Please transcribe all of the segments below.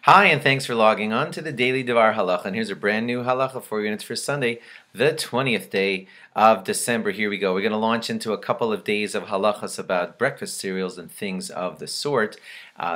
Hi, and thanks for logging on to the Daily DVAR Halacha. And here's a brand new halacha for you, and it's for Sunday, the 20th day of December. Here we go. We're going to launch into a couple of days of halachas about breakfast cereals and things of the sort.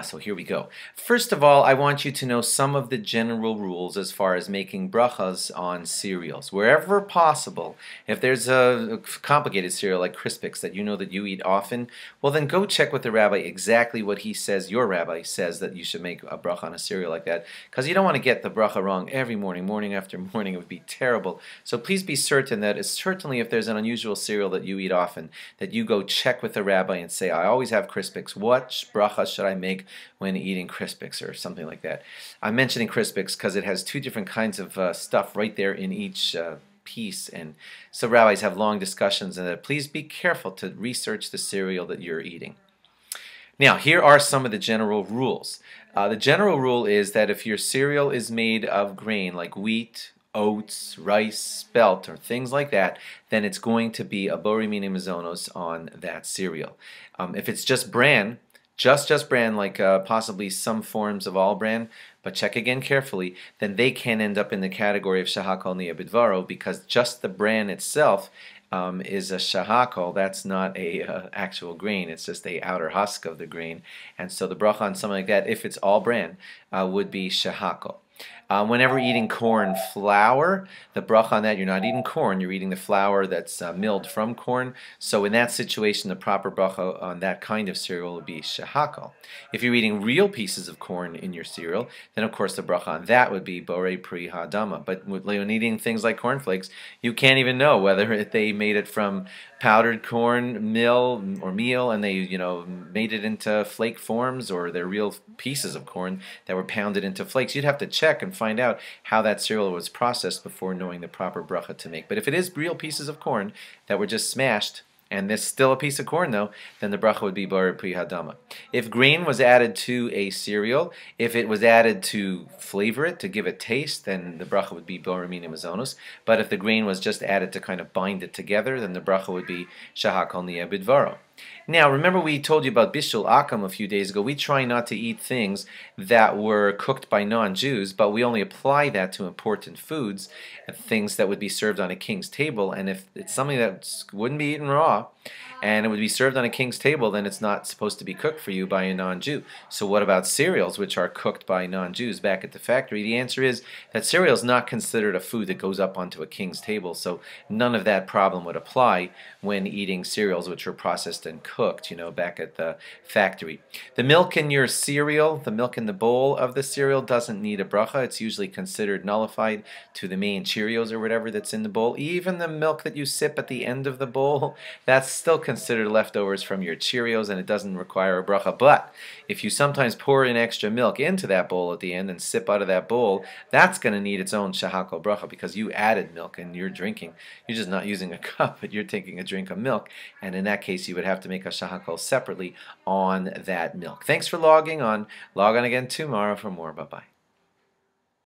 So here we go. First of all, I want you to know some of the general rules as far as making brachas on cereals. Wherever possible, if there's a complicated cereal like Crispix that you know that you eat often, well then go check with the rabbi exactly what he says, your rabbi says that you should make a bracha on a cereal like that, because you don't want to get the bracha wrong every morning, morning after morning. It would be terrible. So please be certain that certainly if there's an unusual cereal that you eat often, that you go check with the rabbi and say, I always have Crispix. What bracha should I make when eating Crispix or something like that? I'm mentioning Crispix because it has two different kinds of stuff right there in each piece, and so rabbis have long discussions, and please be careful to research the cereal that you're eating. Now, here are some of the general rules. The general rule is that if your cereal is made of grain like wheat, oats, rice, spelt, or things like that, then it's going to be a bori mini mazonos on that cereal. If it's just bran, just bran, like possibly some forms of all bran, but check again carefully, then they can end up in the category of shahakol niya bidvaro, because just the bran itself is a shahakol. That's not a actual grain. It's just a outer husk of the grain. And so the bracha on something like that, if it's all bran, would be shahakol. Whenever eating corn flour, the bracha on that, you're not eating corn, you're eating the flour that's milled from corn. So in that situation, the proper bracha on that kind of cereal would be shahakal. If you're eating real pieces of corn in your cereal, then of course the bracha on that would be borei pri hadama. But when eating things like cornflakes, you can't even know whether they made it from powdered corn meal, and they made it into flake forms, or they're real pieces of corn that were pounded into flakes. You'd have to check and find out how that cereal was processed before knowing the proper bracha to make. But if it is real pieces of corn that were just smashed, and there's still a piece of corn though, then the bracha would be borei pri hadama. If grain was added to a cereal, if it was added to flavor it, to give it taste, then the bracha would be borei mini mazonos. But if the grain was just added to kind of bind it together, then the bracha would be shahakol niya bidvaro. Now, remember we told you about bishul akam a few days ago. We try not to eat things that were cooked by non-Jews, but we only apply that to important foods, things that would be served on a king's table. And if it's something that wouldn't be eaten raw, and it would be served on a king's table, then it's not supposed to be cooked for you by a non-Jew. So what about cereals, which are cooked by non-Jews back at the factory? The answer is that cereal is not considered a food that goes up onto a king's table, so none of that problem would apply when eating cereals which were processed and cooked, back at the factory. The milk in your cereal, the milk in the bowl of the cereal, doesn't need a bracha. It's usually considered nullified to the main Cheerios or whatever that's in the bowl. Even the milk that you sip at the end of the bowl, that's still considered leftovers from your Cheerios, and it doesn't require a bracha. But if you sometimes pour in extra milk into that bowl at the end and sip out of that bowl, that's going to need its own shahakol bracha, because you added milk and you're drinking. You're just not using a cup, but you're taking a drink of milk, and in that case you would have to make a shahakol separately on that milk. Thanks for logging on. Log on again tomorrow for more. Bye-bye.